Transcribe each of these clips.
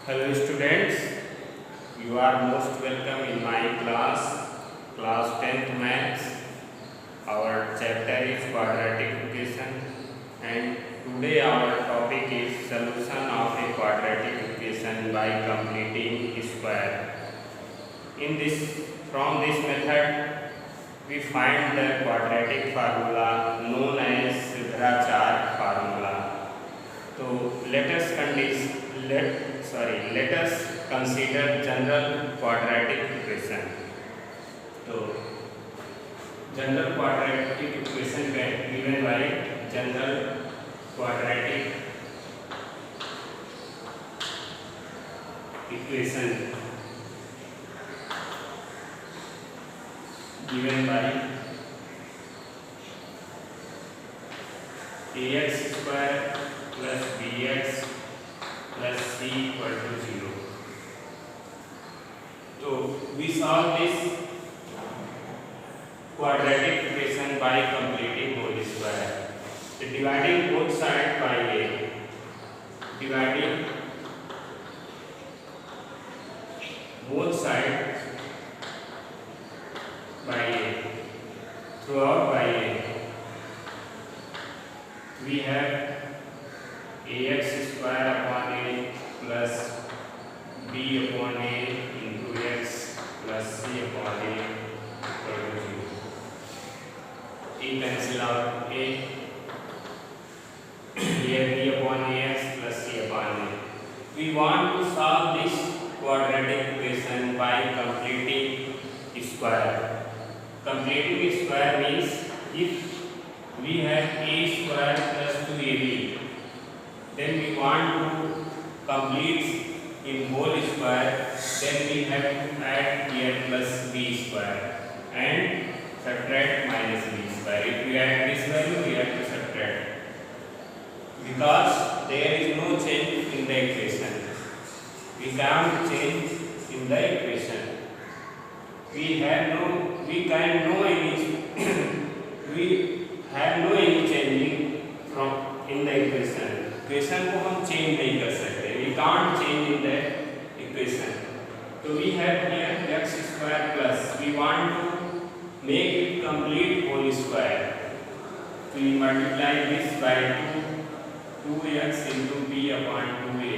Hello students, you are most welcome in my class 10th Maths. Our chapter is quadratic equation and today our topic is solution of a quadratic equation by completing square. From this method, we find the quadratic formula known as Sridharacharya formula. So let us consider general quadratic equation. तो general quadratic equation given by general quadratic equation given by ax square plus bx plus c equal to 0. So we solve this quadratic equation by completing whole square. So dividing both sides by a, dividing both sides by a, throughout by a, we have ax square upon a plus b upon a into x plus c upon a equal to 0. Cancel out a, here b upon ax plus c upon a. We want to solve this quadratic equation by completing square. Completing square means if we have a square plus 2ab, then we want to complete in whole square, then we have to add here plus b square and subtract minus b square. If we add this value, we have to subtract because there is no change in the equation. We can't change in the equation. We have no any changing from in the equation. Equation को हम change नहीं कर सकते, we can't change in the equation. तो we have here x square plus we want to make it complete whole square. तो we multiply this by 2x into b upon 2a.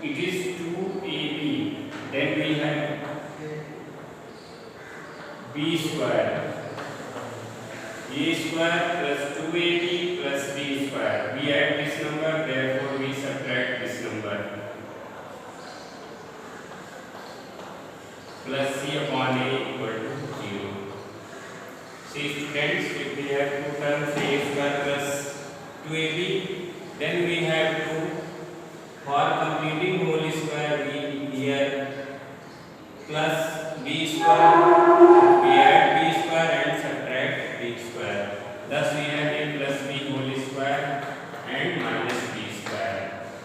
It is 2ab. Then we have b square. a square plus 2ab plus b square. We add this number, therefore we subtract this number. Plus c upon a equal to 0. See students, if we have two terms a square plus 2ab, then we have to, for completing whole square, we here plus b square, we add b square and subtract b square. Thus we have a plus b whole square and minus b square.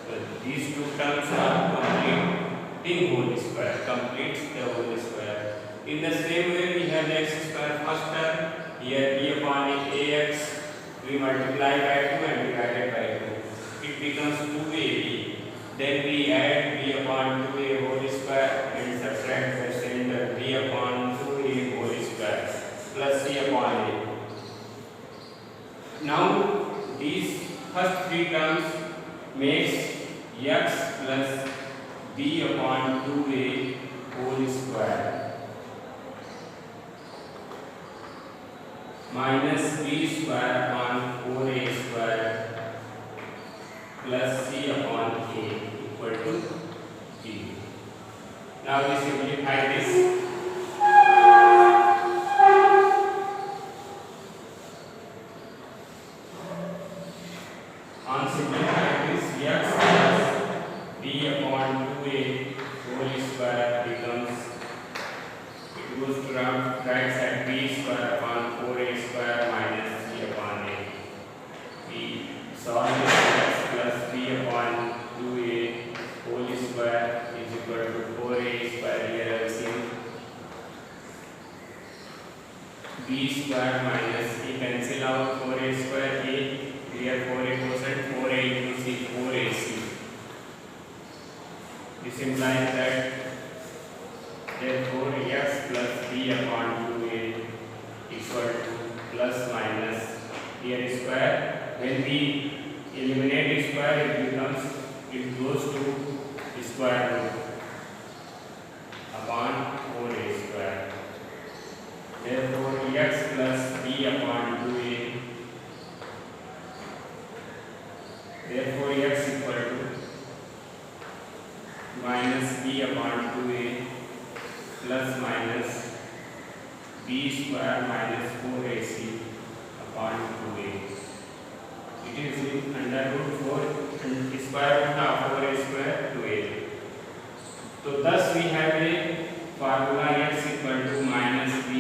So these two terms are completing whole square, completes the whole square. In the same way we have x square first term, here b upon ax, we multiply by 2 and divided by 2. It becomes 2ab. Then we add b upon 2a whole square and subtract the center b upon 2a whole square plus c upon a. Now these first three terms makes x plus b upon 2a whole square minus b square upon 4a square plus c upon a equal to 0. Now we simplify this. On simplifying this, x plus b upon 2a whole square becomes, it goes to right side, b square upon 4a square minus c upon a. We solve this, x plus b upon 2a whole square is equal to 4a square, here LCM, b square minus c, cancel out 4a square a, here 4a goes and 4a into c, 4ac. here square. When we eliminate square, it goes to square root upon 4a square. Therefore x plus b upon 2a. Therefore x equal to minus b upon 2a plus minus b square minus 4ac upon 2a. It is in under root 4 and square root of 4a square 2a. So thus we have a formula x equal to minus b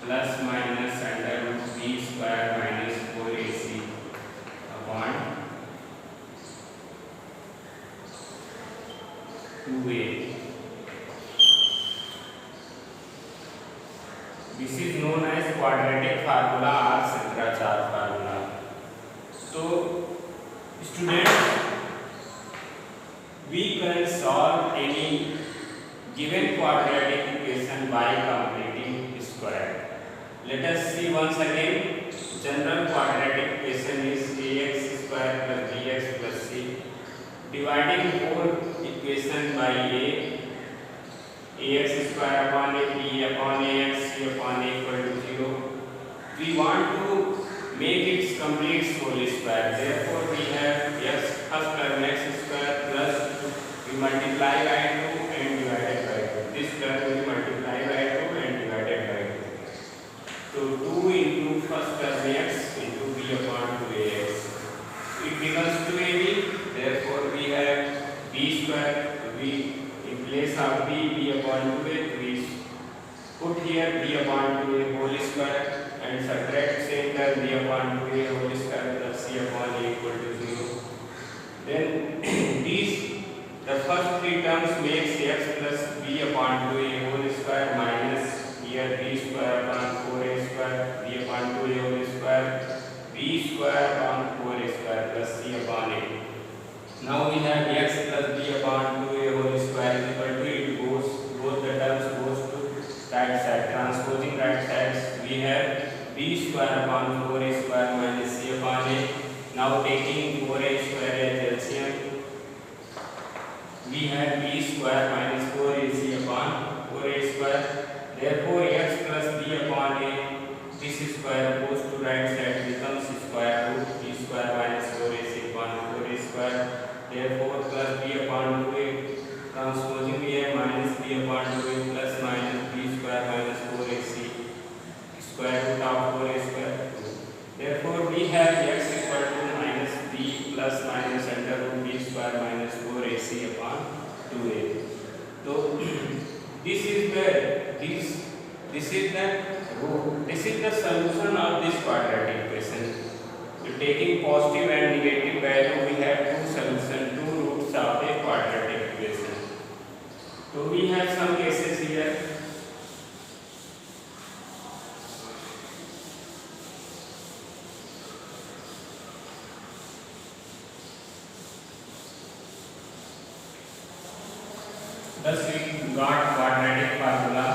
plus minus under root b square minus 4ac upon 2a. This is known as quadratic formula or Shankaracharya formula. So, students, we can solve any given quadratic equation by completing square. Let us see once again. General quadratic equation is ax square plus bx plus c. Dividing whole equation by ax square upon a, b upon ax, c upon a equal to 0. We want to make its complete whole square. Therefore, we have x first term x square plus we multiply by 2 and divided by 2. This term we multiply by 2 and divided by 2. So 2 into first term x into b upon 2ax. It becomes 2ab. Therefore, we have b square. We in place of b upon 2a, we put here b upon 2a whole square and subtract same term b upon 2a whole square plus c upon a equal to 0. Then these the first three terms makes x plus b upon 2a whole square minus here b square upon 4a square b upon 2a whole square b square upon 4a square plus c upon a. Now we have x plus b upon 2a whole square is equal to it goes both the terms goes to right side. Transposing right sides, we have b square upon 4a square minus c upon a. Now taking 4a square as LCM, we have b square minus 4ac upon 4a square. Therefore, x plus b upon a, this square goes to right side becomes square root b square minus 4ac upon 4a square. Therefore, plus b upon 2a, transposing we have minus b upon 2a plus minus b square minus 4ac square root of 4a square. Therefore, we have x equal to minus b plus minus under root b square minus 4ac upon 2a. So, this is the root. This is the solution of this quadratic equation. Taking positive and negative value, we have two solutions, two roots of a quadratic equation. So we have some cases here. Thus we got quadratic formula,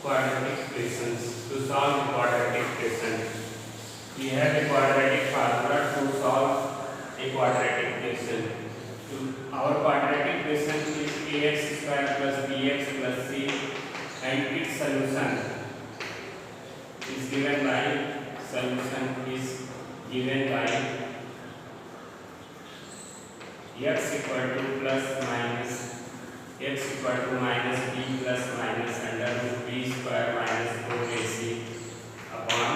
quadratic equations. To solve the quadratic equation, we have a quadratic formula to solve a quadratic equation. Our quadratic equation is ax square plus bx plus c and its solution is given by x equal to plus minus x equal to minus b plus minus under root b square minus 4ac upon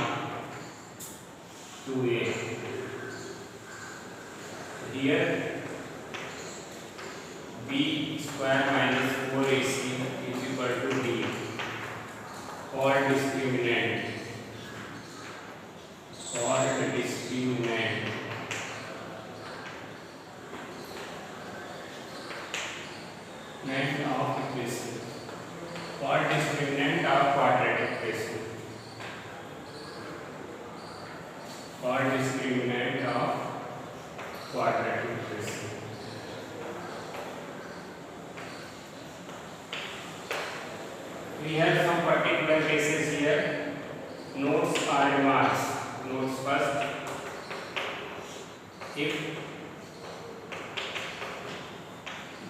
2a. Here b square minus 4ac is equal to d. Called discriminant. Of equation. Called discriminant of quadratic equation. Called discriminant of quadratic equation. We have some particular cases here. or remarks. Notes first. If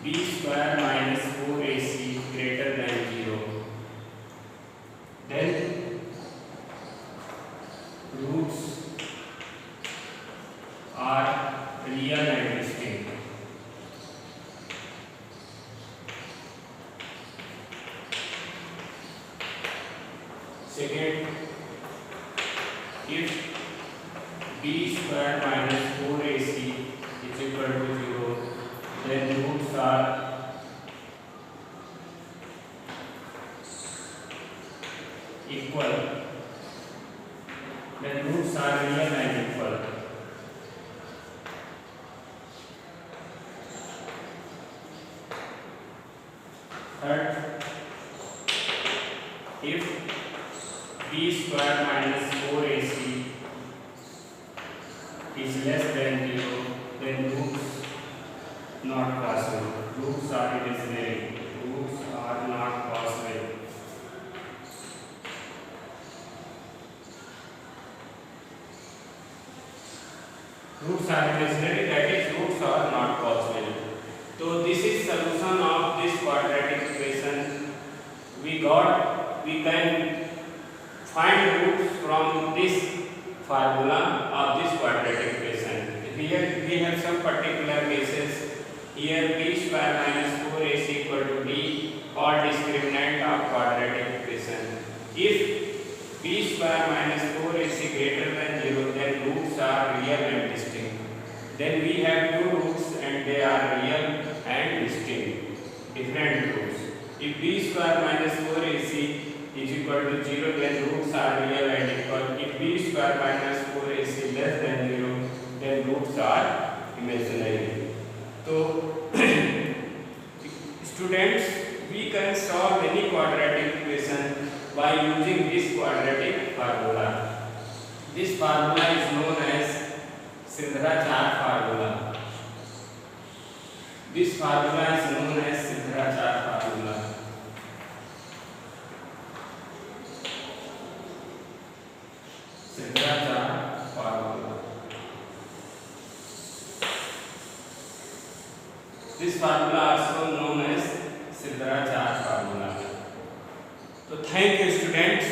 b square minus 4ac greater than 0, then roots are real and distinct. Second, if b square minus 4ac is equal to 0, then roots are equal. Then roots are real and equal. Third, if b square minus 4ac is less than 0, then roots not possible. Roots are imaginary. Roots are not possible. Roots are imaginary, that is, roots are not possible. So this is solution of this quadratic equation. We can find roots from this formula of this quadratic equation. Here we have some particular cases. Here b square minus 4ac equal to d, called discriminant of quadratic equation. If b square minus 4ac greater than 0, then roots are real and distinct. Then we have two roots and they are real and distinct, different roots. If b square minus 4ac is equal to 0, then roots are real and equal. If b square minus 4ac less than 0, then roots are imaginary. So, students, we can solve any quadratic equation by using this quadratic formula. This formula is known as Sridharacharya formula. This formula is known as Sridharacharya formula. Sridharacharya formula. This formula also known as Sridharacharya formula. So thank you, students.